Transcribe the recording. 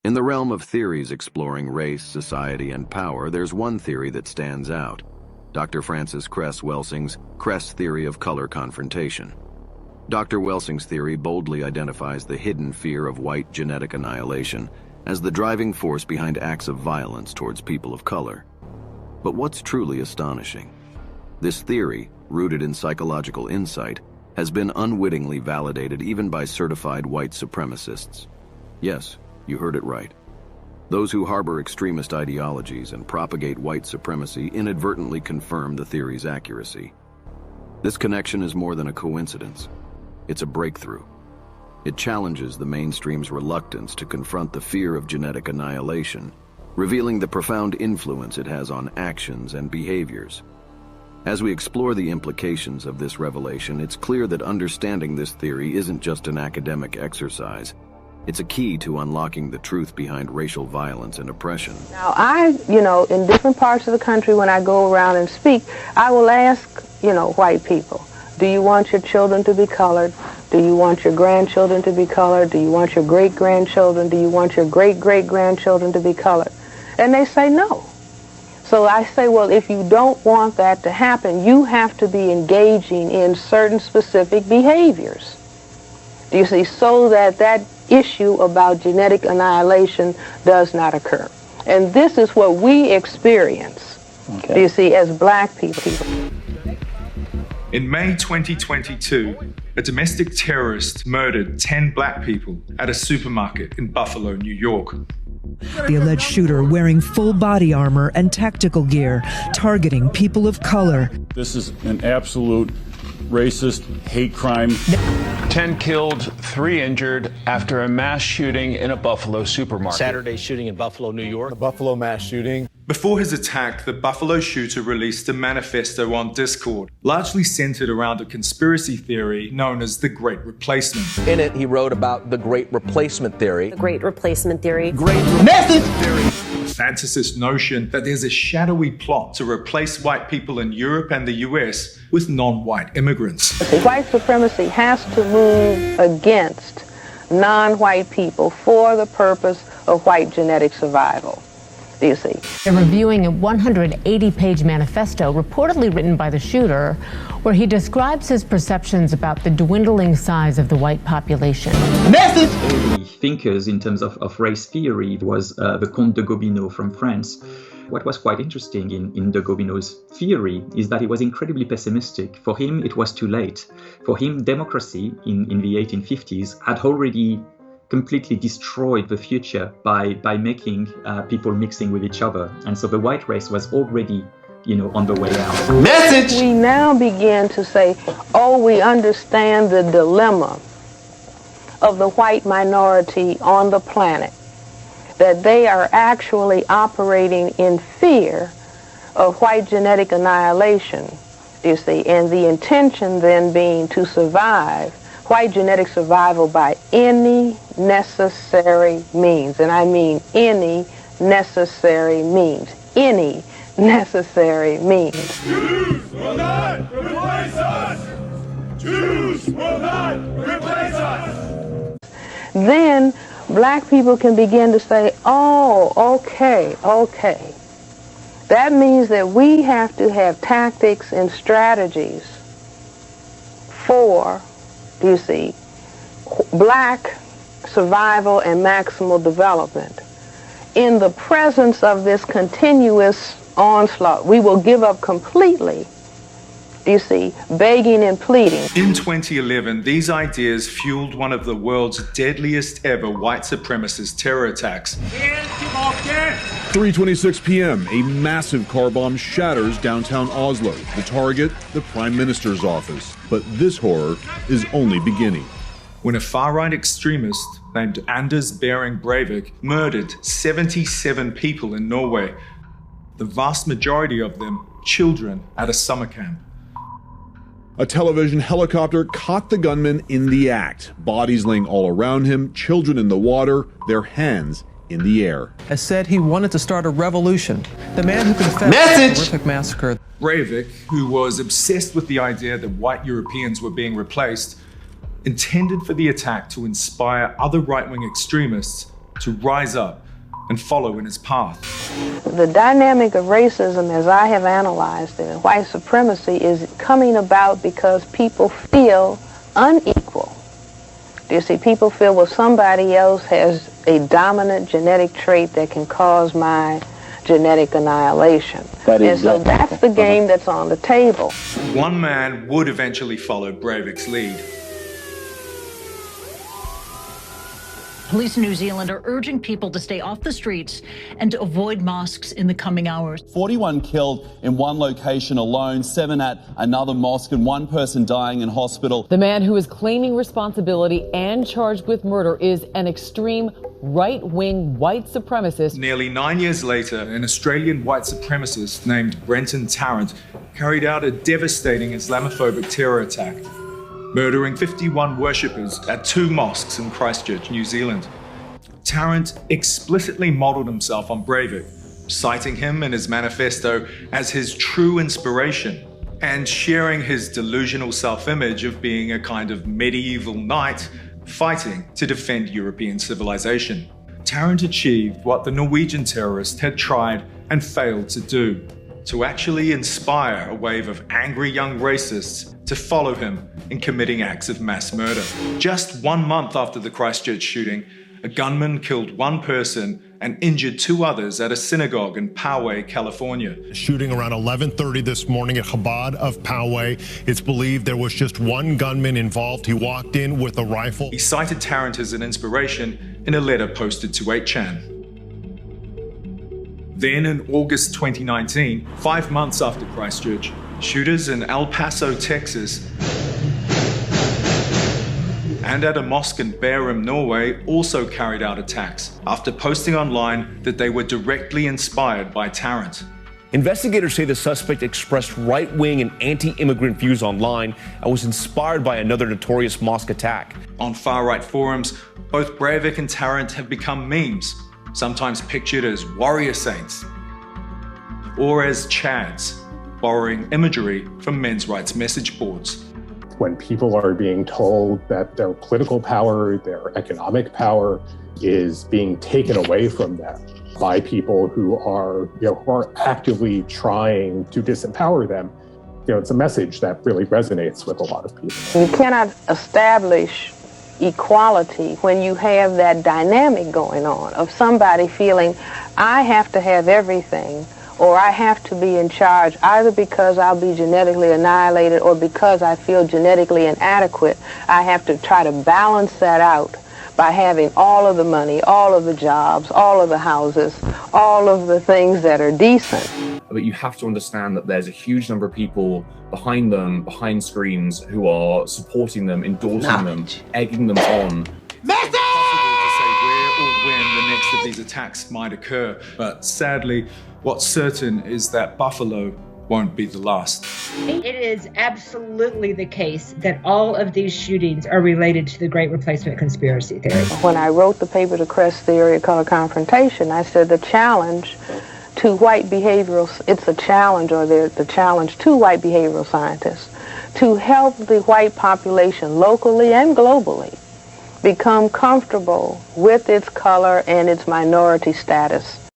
In the realm of theories exploring race, society, and power, there's one theory that stands out: Dr. Francis Cress Welsing's Cress theory of color confrontation. Dr. Welsing's theory boldly identifies the hidden fear of white genetic annihilation as the driving force behind acts of violence towards people of color. But what's truly astonishing? This theory, rooted in psychological insight, has been unwittingly validated even by certified white supremacists. Yes, you heard it right. Those who harbor extremist ideologies and propagate white supremacy inadvertently confirm the theory's accuracy. This connection is more than a coincidence. It's a breakthrough. It challenges the mainstream's reluctance to confront the fear of genetic annihilation, revealing the profound influence it has on actions and behaviors. As we explore the implications of this revelation, it's clear that understanding this theory isn't just an academic exercise. It's a key to unlocking the truth behind racial violence and oppression. Now, in different parts of the country, when I go around and speak, I will ask, white people, do you want your children to be colored? Do you want your grandchildren to be colored? Do you want your great-grandchildren? Do you want your great-great-grandchildren to be colored? And they say no. So I say, well, if you don't want that to happen, you have to be engaging in certain specific behaviors. Do you see? So that that issue about genetic annihilation does not occur. And this is what we experience, do you see, as black people. In May 2022, a domestic terrorist murdered 10 black people at a supermarket in Buffalo, New York. The alleged shooter wearing full body armor and tactical gear, targeting people of color. This is an absolute racist hate crime. 10 killed, 3 injured after a mass shooting in a Buffalo supermarket. Saturday shooting in Buffalo, New York. The Buffalo mass shooting. Before his attack, the Buffalo shooter released a manifesto on Discord, largely centered around a conspiracy theory known as the Great Replacement. In it, he wrote about the Great Replacement theory. The Great Replacement theory. Great message theory. A fantasist notion that there's a shadowy plot to replace white people in Europe and the US with non-white immigrants. White supremacy has to move against non-white people for the purpose of white genetic survival. Do you see? They're reviewing a 180-page manifesto reportedly written by the shooter, where he describes his perceptions about the dwindling size of the white population. Message! Early thinkers in terms of race theory was the Comte de Gobineau from France. What was quite interesting in de Gobineau's theory is that he was incredibly pessimistic. For him, it was too late. For him, democracy in the 1850s had already completely destroyed the future by making people mixing with each other. And so the white race was already, on the way out. Message! We now begin to say, oh, we understand the dilemma of the white minority on the planet, that they are actually operating in fear of white genetic annihilation, you see, and the intention then being to survive white genetic survival by any necessary means. And I mean any necessary means. Any necessary means. Jews will not replace us! Jews will not replace us! Then black people can begin to say, oh, okay. That means that we have to have tactics and strategies for, do you see, black survival and maximal development. In the presence of this continuous onslaught, we will give up completely, do you see, begging and pleading. In 2011, these ideas fueled one of the world's deadliest ever white supremacist terror attacks. 3:26 p.m., a massive car bomb shatters downtown Oslo. The target, the Prime Minister's office. But this horror is only beginning. When a far-right extremist named Anders Behring Breivik murdered 77 people in Norway, the vast majority of them children at a summer camp. A television helicopter caught the gunman in the act. Bodies laying all around him, children in the water, their hands in the air. Has said he wanted to start a revolution. The man who confessed to the horrific massacre. Breivik, who was obsessed with the idea that white Europeans were being replaced, intended for the attack to inspire other right-wing extremists to rise up and follow in his path. The dynamic of racism, as I have analyzed it, and white supremacy is coming about because people feel unequal. Do you see? People feel, well, somebody else has a dominant genetic trait that can cause my genetic annihilation. And so that's the game that's on the table. One man would eventually follow Breivik's lead. Police in New Zealand are urging people to stay off the streets and to avoid mosques in the coming hours. 41 killed in one location alone, 7 at another mosque, and 1 person dying in hospital. The man who is claiming responsibility and charged with murder is an extreme right-wing white supremacist. Nearly 9 years later, an Australian white supremacist named Brenton Tarrant carried out a devastating Islamophobic terror attack, murdering 51 worshippers at 2 mosques in Christchurch, New Zealand. Tarrant explicitly modeled himself on Breivik, citing him in his manifesto as his true inspiration and sharing his delusional self-image of being a kind of medieval knight fighting to defend European civilization. Tarrant achieved what the Norwegian terrorist had tried and failed to do, to actually inspire a wave of angry young racists to follow him in committing acts of mass murder. Just 1 month after the Christchurch shooting, a gunman killed 1 person and injured 2 others at a synagogue in Poway, California. Shooting around 11:30 this morning at Chabad of Poway. It's believed there was just 1 gunman involved. He walked in with a rifle. He cited Tarrant as an inspiration in a letter posted to 8chan. Then in August 2019, 5 months after Christchurch, shooters in El Paso, Texas, and at a mosque in Bærum, Norway, also carried out attacks after posting online that they were directly inspired by Tarrant. Investigators say the suspect expressed right-wing and anti-immigrant views online and was inspired by another notorious mosque attack. On far-right forums, both Breivik and Tarrant have become memes, sometimes pictured as warrior saints or as chads, borrowing imagery from men's rights message boards. When people are being told that their political power, their economic power is being taken away from them by people who are actively trying to disempower them, it's a message that really resonates with a lot of people. You cannot establish equality when you have that dynamic going on of somebody feeling, I have to have everything, or I have to be in charge, either because I'll be genetically annihilated or because I feel genetically inadequate. I have to try to balance that out by having all of the money, all of the jobs, all of the houses, all of the things that are decent. But you have to understand that there's a huge number of people behind them, behind screens, who are supporting them, endorsing them, egging them on. When the next of these attacks might occur, but sadly, what's certain is that Buffalo won't be the last. It is absolutely the case that all of these shootings are related to the Great Replacement conspiracy theory. When I wrote the paper, The Cress Theory of Color Confrontation, I said the challenge to white behavioral, it's a challenge, or the challenge to white behavioral scientists to help the white population locally and globally become comfortable with its color and its minority status.